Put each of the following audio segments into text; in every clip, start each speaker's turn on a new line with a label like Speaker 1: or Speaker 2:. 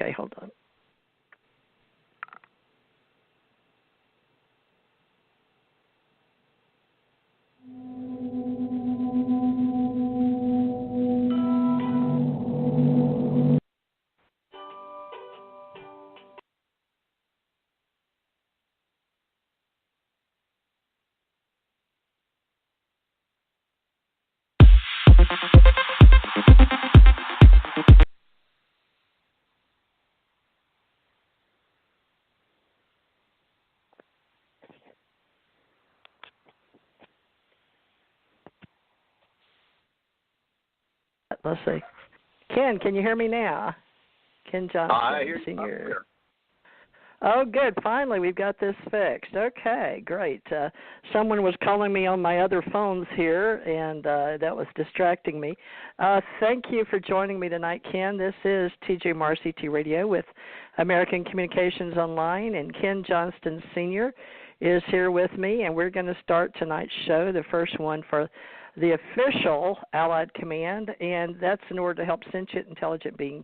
Speaker 1: Okay, hold on. Let's see. Ken, can you hear me now? Ken Johnston,
Speaker 2: I hear you.
Speaker 1: Senior. Oh, good. Finally, we've got this fixed. Okay, great. Someone was calling me on my other phones here, and that was distracting me. Thank you for joining me tonight, Ken. This is TJMRCT Radio with American Communications Online, and Ken Johnston, Senior, is here with me, and we're going to start tonight's show, the first one for the official Allied Command, and that's in order to help sentient intelligent beings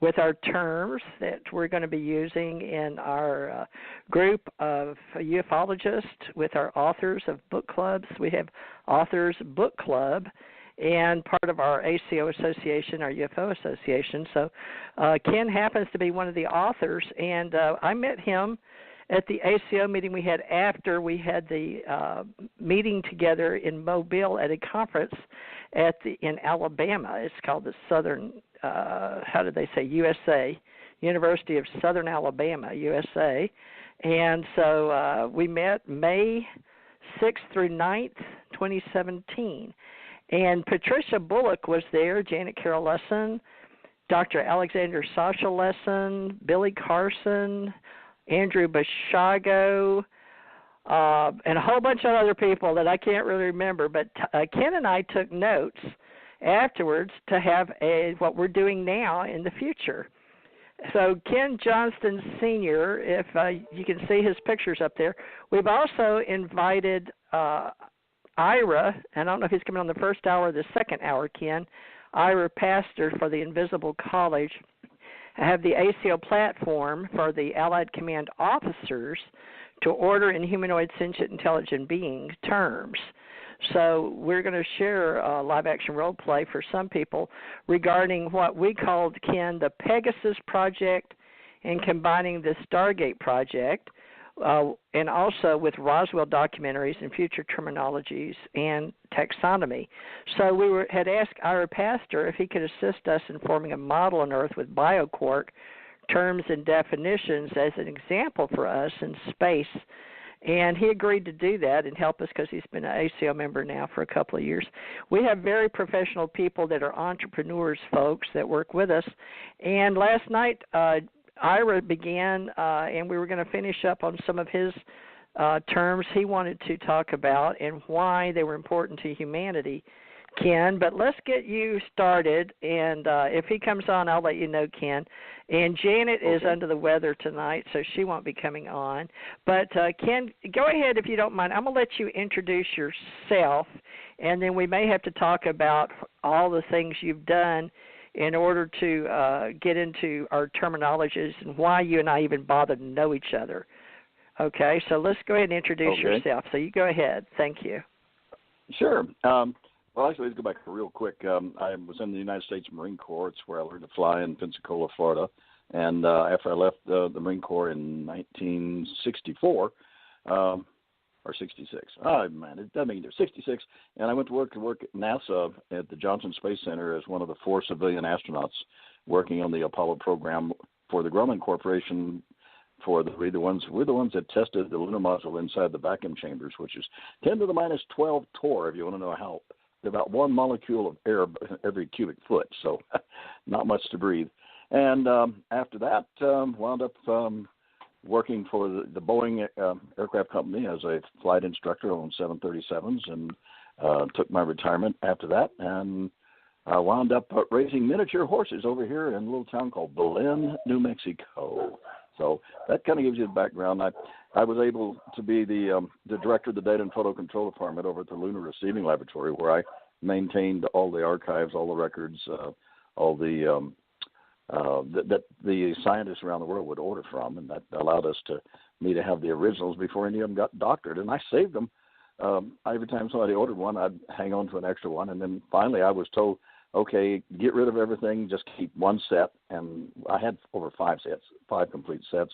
Speaker 1: with our terms that we're going to be using in our group of ufologists with our authors of book clubs. We have Authors Book Club and part of our ACO Association, our UFO Association. So Ken happens to be one of the authors, and I met him at the ACO meeting we had after we had the meeting together in Mobile at a conference in Alabama. It's called the Southern, USA, University of Southern Alabama, USA. And so we met May 6th through 9th, 2017. And Patricia Bullock was there, Janet Carroll Lesson, Dr. Alexander Sasha Lesson, Billy Carson, Andrew Bashago, and a whole bunch of other people that I can't really remember. But Ken and I took notes afterwards to have what we're doing now in the future. So Ken Johnston, Senior, if you can see his pictures up there. We've also invited Ira, and I don't know if he's coming on the first hour or the second hour, Ken, Ira Pastor for the Invisible College. I have the ACO platform for the Allied Command officers to order in humanoid sentient intelligent being terms. So we're going to share a live-action role play for some people regarding what we called, Ken, the Pegasus Project and combining the Stargate Project, and also with Roswell documentaries and future terminologies and taxonomy. So we had asked our pastor if he could assist us in forming a model on Earth with bioquark terms and definitions as an example for us in space. And he agreed to do that and help us because he's been an ACO member now for a couple of years. We have very professional people that are entrepreneurs, folks, that work with us. And last night, Ira began, and we were going to finish up on some of his terms he wanted to talk about and why they were important to humanity, Ken. But let's get you started, and if he comes on, I'll let you know, Ken. And Janet is under the weather tonight, so she won't be coming on. But, Ken, go ahead if you don't mind. I'm going to let you introduce yourself, and then we may have to talk about all the things you've done in order to get into our terminologies and why you and I even bother to know each other. Okay, so let's go ahead and introduce yourself. So you go ahead. Thank you.
Speaker 2: Sure. Well, actually, let's go back real quick. I was in the United States Marine Corps. It's where I learned to fly in Pensacola, Florida. And after I left the Marine Corps in 1964, or 66. Oh, man, it doesn't mean either. 66. And I went to work at NASA at the Johnston Space Center as one of the 4 civilian astronauts working on the Apollo program for the Grumman Corporation. We're the ones that tested the lunar module inside the vacuum chambers, which is 10 to the minus 12 torr, if you want to know how. About 1 molecule of air every cubic foot, so not much to breathe. And after that, wound up working for the Boeing aircraft company as a flight instructor on 737s, and took my retirement after that, and wound up raising miniature horses over here in a little town called Belen, New Mexico. So that kind of gives you the background. I was able to be the director of the Data and Photo Control Department over at the Lunar Receiving Laboratory, where I maintained all the archives, all the records, all the that the scientists around the world would order from, and that allowed me to have the originals before any of them got doctored, and I saved them. Every time somebody ordered one, I'd hang on to an extra one, and then finally I was told, okay, get rid of everything, just keep one set, and I had over 5 complete sets,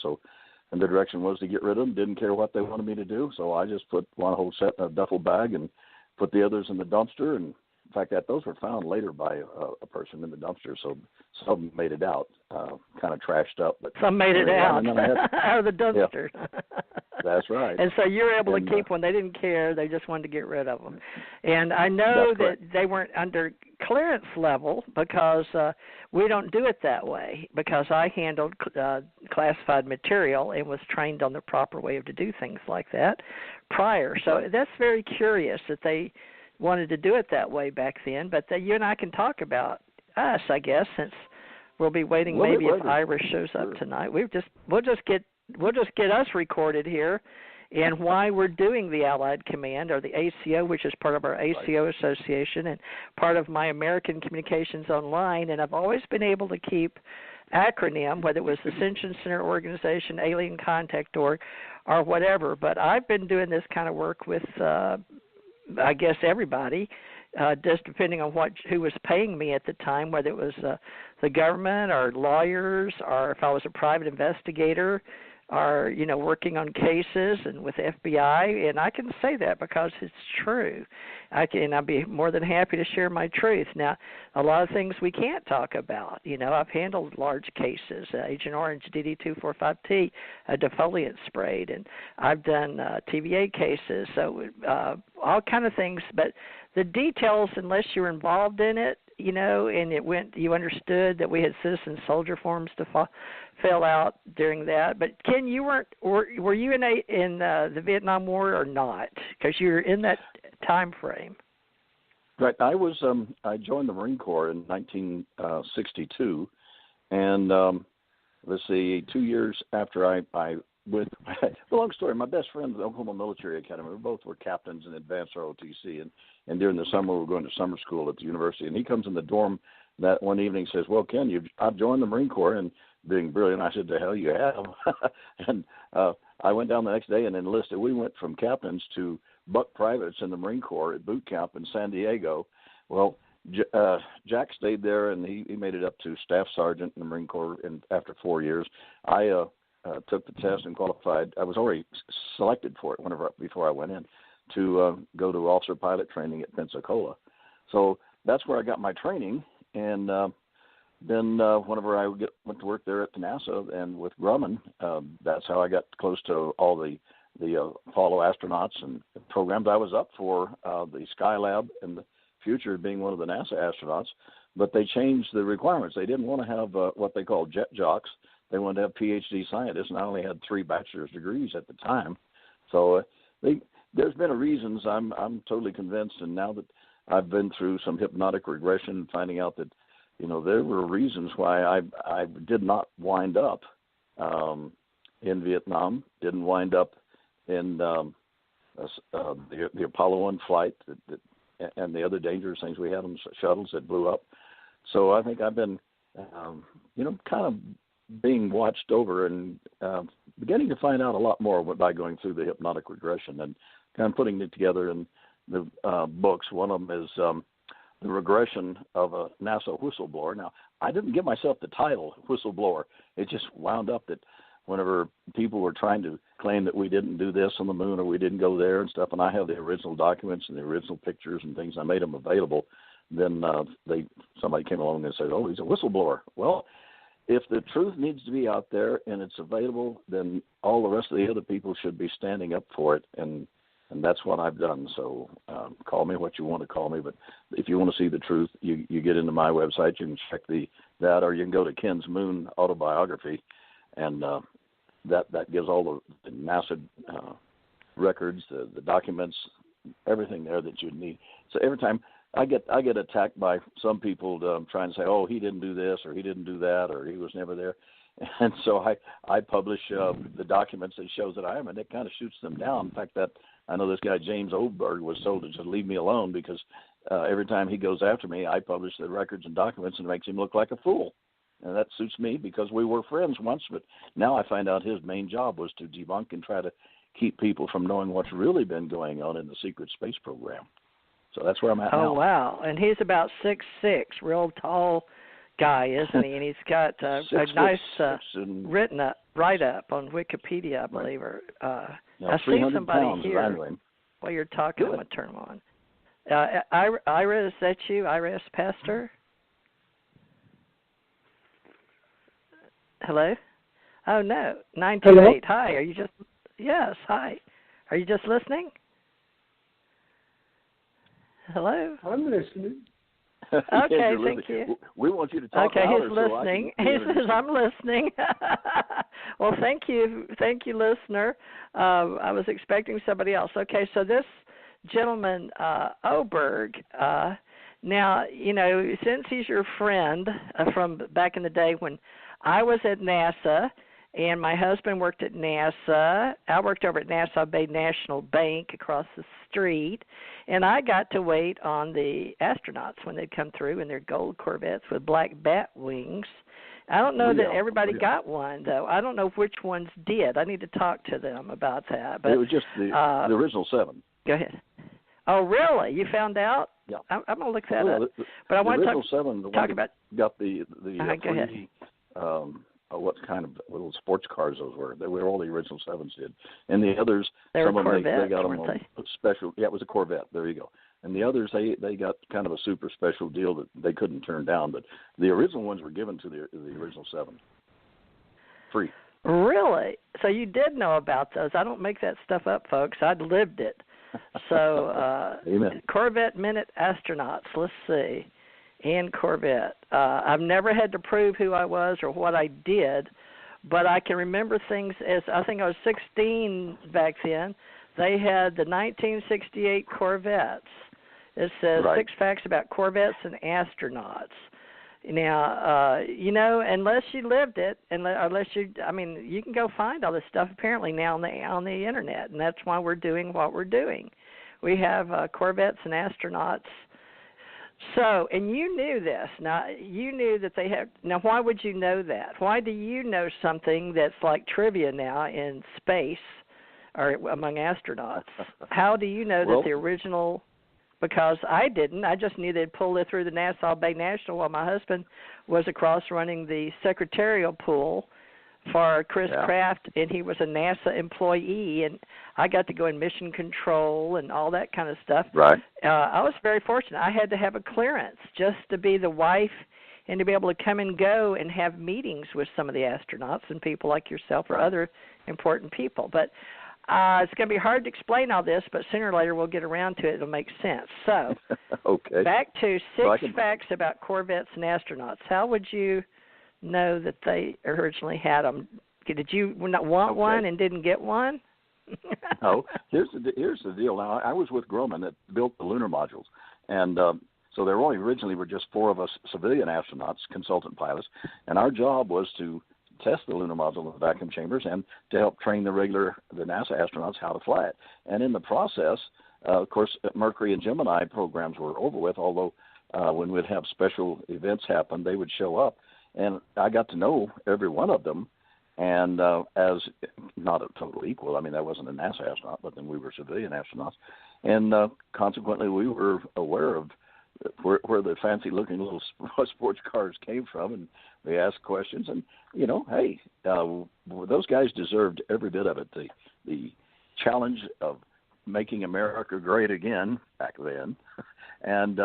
Speaker 2: and the direction was to get rid of them, didn't care what they wanted me to do, so I just put one whole set in a duffel bag and put the others in the dumpster, and in fact, those were found later by a person in the dumpster, so some made it out, kind of trashed up. But
Speaker 1: some made it out out of the dumpster.
Speaker 2: Yeah, that's right.
Speaker 1: And so you were able to keep one. They didn't care. They just wanted to get rid of them. And I know that they weren't under clearance level because we don't do it that way, because I handled classified material and was trained on the proper way to do things like that prior. So that's very curious that they wanted to do it that way back then, but you and I can talk about us, I guess, since we'll be waiting maybe if Ira shows up tonight. We'll just get us recorded here and why we're doing the Allied Command, or the ACO, which is part of our ACO Association and part of my American Communications Online, and I've always been able to keep acronym, whether it was Ascension Center Organization, Alien Contact Org, or whatever, but I've been doing this kind of work with I guess everybody, just depending on who was paying me at the time, whether it was the government or lawyers, or if I was a private investigator, or working on cases and with FBI. And I can say that because it's true. I'd be more than happy to share my truth. Now, a lot of things we can't talk about. I've handled large cases, Agent Orange, DD245T, defoliant sprayed, and I've done TVA cases, so all kind of things. But the details, unless you're involved in it, and you understood that we had citizen soldier forms to fill out during that. But Ken, were you in the Vietnam War or not? Because you're in that time frame.
Speaker 2: Right. I joined the Marine Corps in 1962, and let's see, 2 years after I the long story, my best friend at the Oklahoma Military Academy, we both were captains in advanced ROTC, and during the summer we were going to summer school at the university, and he comes in the dorm that one evening and says, well, Ken, I've joined the Marine Corps, and being brilliant, I said, the hell you have. And I went down the next day and enlisted. We went from captains to buck privates in the Marine Corps at boot camp in San Diego. Well, Jack stayed there, and he made it up to staff sergeant in the Marine Corps after 4 years. I took the test and qualified. I was already selected for it before I went in to go to officer pilot training at Pensacola. So that's where I got my training. And then whenever I went to work there at NASA and with Grumman, that's how I got close to all the Apollo astronauts and programs. I was up for the Skylab in the future being one of the NASA astronauts, but they changed the requirements. They didn't want to have what they call jet jocks. They wanted to have PhD scientists, and I only had 3 bachelor's degrees at the time. So there's been a reasons. I'm totally convinced, and now that I've been through some hypnotic regression, finding out that there were reasons why I did not wind up in Vietnam, didn't wind up in the Apollo 1 flight and the other dangerous things we had on shuttles that blew up. So I think I've been, kind of being watched over and beginning to find out a lot more by going through the hypnotic regression and kind of putting it together in the books. One of them is the regression of a NASA whistleblower. Now, I didn't give myself the title whistleblower. It just wound up that whenever people were trying to claim that we didn't do this on the moon or we didn't go there and stuff, and I have the original documents and the original pictures and things, I made them available, then somebody came along and said, oh, he's a whistleblower. Well, if the truth needs to be out there and it's available, then all the rest of the other people should be standing up for it, and that's what I've done. So call me what you want to call me, but if you want to see the truth, you get into my website. You can check that, or you can go to Ken's Moon autobiography, and that gives all the NASA records, the documents, everything there that you need. So every time I get attacked by some people trying to say, oh, he didn't do this or he didn't do that or he was never there. And so I publish the documents that shows that I am, and it kind of shoots them down. In fact, I know this guy James Oberg was told to just leave me alone because every time he goes after me, I publish the records and documents, and it makes him look like a fool. And that suits me because we were friends once, but now I find out his main job was to debunk and try to keep people from knowing what's really been going on in the secret space program. So that's where I'm at now.
Speaker 1: Oh, wow. And he's about 6'6", real tall guy, isn't he? And he's got a nice written write-up on Wikipedia, I believe. Or I see somebody here while you're talking. I'm going to turn him on. Ira, is that you? Ira S. Pastor? Hello? Oh, no. 928. Hello? Hi. Are you just... Yes, hi. Are you just listening? Hello?
Speaker 3: I'm listening.
Speaker 1: Okay, thank you.
Speaker 2: We want you to talk
Speaker 1: louder. Okay, he's
Speaker 2: so
Speaker 1: listening. He says, I'm listening. Well, thank you, listener. I was expecting somebody else. Okay, so this gentleman, Oberg, now, since he's your friend from back in the day when I was at NASA, and my husband worked at NASA. I worked over at Nassau Bay National Bank across the street, and I got to wait on the astronauts when they'd come through in their gold Corvettes with black bat wings. I don't know that everybody got one, though. I don't know which ones did. I need to talk to them about that. But
Speaker 2: it was just the original 7.
Speaker 1: Go ahead. Oh, really? You found out?
Speaker 2: Yeah.
Speaker 1: I'm going to look that up. But I want to talk about...
Speaker 2: Got the
Speaker 1: go ahead.
Speaker 2: What kind of little sports cars those were. They were all the original 7s did. And the others,
Speaker 1: some of them,
Speaker 2: they got them on special. Yeah, it was a Corvette. There you go. And the others, they got kind of a super special deal that they couldn't turn down. But the original ones were given to the original 7. Free.
Speaker 1: Really? So you did know about those. I don't make that stuff up, folks. I'd lived it. So
Speaker 2: Amen.
Speaker 1: Corvette Minute astronauts. Let's see. And Corvette. I've never had to prove who I was or what I did, but I can remember things as I think I was 16 back then. They had the 1968 Corvettes. It says 6 facts about Corvettes and astronauts. Now, unless you lived it, you can go find all this stuff apparently now on the internet, and that's why we're doing what we're doing. We have Corvettes and astronauts. So, and you knew this. Now, you knew that they have. Now, why would you know that? Why do you know something that's like trivia now in space or among astronauts? How do you know that the original? Because I didn't. I just knew they'd pull it through the Nassau Bay National while my husband was across running the secretarial pool for Chris Kraft, and he was a NASA employee, and I got to go in mission control and all that kind of stuff.
Speaker 2: Right.
Speaker 1: I was very fortunate. I had to have a clearance just to be the wife and to be able to come and go and have meetings with some of the astronauts and people like yourself or other important people. But it's going to be hard to explain all this, but sooner or later we'll get around to it. It'll make sense. So back to 6 facts about Corvettes and astronauts. How would you know that they originally had them? Did you not want one and didn't get one?
Speaker 2: No. Here's the deal. Now, I was with Grumman that built the lunar modules, and so there originally were just 4 of us civilian astronauts, consultant pilots, and our job was to test the lunar module in the vacuum chambers and to help train the NASA astronauts how to fly it. And in the process, of course, Mercury and Gemini programs were over with, although when we'd have special events happen, they would show up. And I got to know every one of them, and as not a total equal. I mean, I wasn't a NASA astronaut, but then we were civilian astronauts. And consequently, we were aware of where the fancy-looking little sports cars came from, and we asked questions. And, hey, those guys deserved every bit of it. The challenge of making America great again back then, and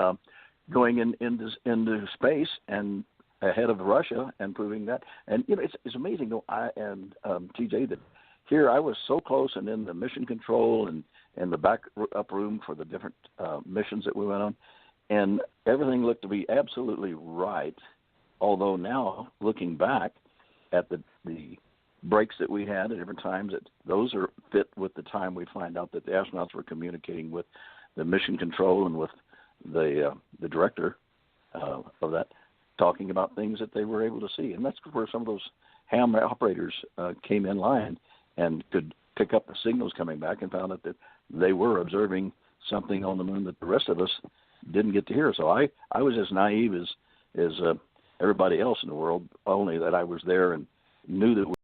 Speaker 2: going into space and ahead of Russia and proving that. And, it's amazing, though, TJ, that here I was so close and in the mission control and in the back up room for the different missions that we went on, and everything looked to be absolutely right, although now, looking back at the breaks that we had at different times, those are fit with the time we find out that the astronauts were communicating with the mission control and with the director of that, talking about things that they were able to see. And that's where some of those ham operators came in line and could pick up the signals coming back and found out that they were observing something on the moon that the rest of us didn't get to hear. So I was as naive as everybody else in the world, only that I was there and knew that